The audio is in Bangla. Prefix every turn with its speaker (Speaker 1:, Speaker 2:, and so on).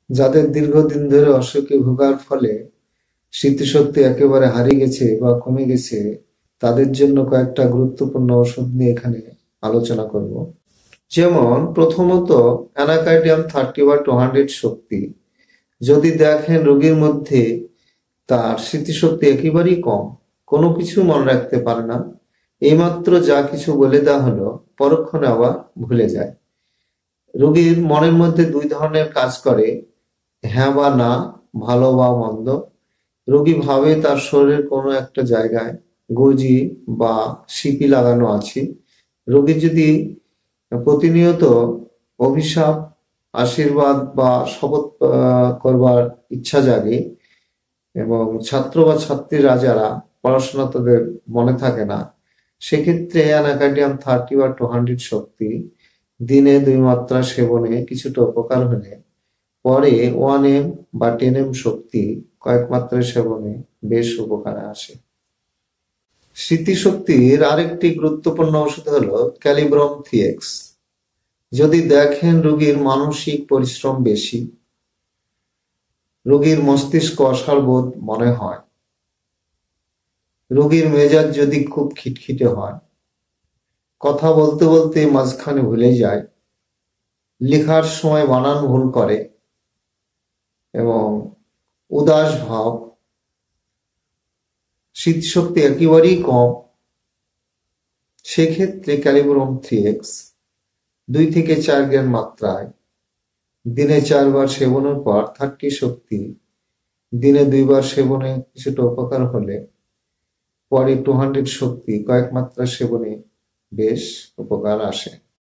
Speaker 1: যাদের দীর্ঘদিন ধরে অসুখে ভোগার ফলে স্মৃতিশক্তি একেবারে হারিয়ে গেছে বা কমে গেছে, তাদের জন্য কয়েকটা গুরুত্বপূর্ণ ওষুধ নিয়ে এখানে আলোচনা করব। যেমন প্রথমত অ্যানাকার্ডিয়াম 30 বা 200 শক্তি। যদি দেখেন রোগীর মধ্যে তার স্মৃতিশক্তি একেবারেই কম, কোনো কিছু মনে রাখতে পারে না, এইমাত্র যা কিছু বলে দেওয়া হলো পরক্ষণে আবার ভুলে যায়। রোগীর মনের মধ্যে দুই ধরনের কাজ করে, হ্যাঁ বা না, ভালো বা মন্দ। রোগী ভাবে তার শরীরের কোনো একটা জায়গায় গজি বা সিপি লাগানো আছে। রোগী যদি প্রতিনিয়ত অভিশাপ, আশীর্বাদ বা শপথ করবার ইচ্ছা জাগে, এবং ছাত্র বা ছাত্রীরা যারা পড়াশোনা তাদের মনে থাকে না, সেক্ষেত্রে অ্যানাকার্ডিয়াম 30 বা 200 শক্তি দিনে 2 মাত্রা সেবনে কিছুটা উপকার হলে পরে 1 এম বা 10 এম শক্তি কয়েক মাত্রায় সেবনে বেশ উপকারে আসে। স্মৃতিশক্তির আরেকটি গুরুত্বপূর্ণ ওষুধ হলো ক্যালিব্রম থিয়েক্স। যদি দেখেন রোগীর মানসিক পরিশ্রম বেশি, রোগীর মস্তিষ্ক অসাড়বোধ মনে হয়, রোগীর মেজাজ যদি খুব খিটখিটে হয়, কথা বলতে বলতে মাঝখানে ভুলে যায়, লেখার সময় বানান ভুল করে এবং উদাস ভাব, স্মৃতিশক্তি একেবারেই কম, সেক্ষেত্রে ক্যালিব্রম থ্রিএক্স 2 থেকে 4 গ্রাম মাত্রায় দিনে 4 বার সেবনের পর 30 শক্তি দিনে 2 বার সেবনে কিছুটা উপকার হলে পরে 200 শক্তি কয়েক মাত্রা সেবনে বেশ উপকার আসে।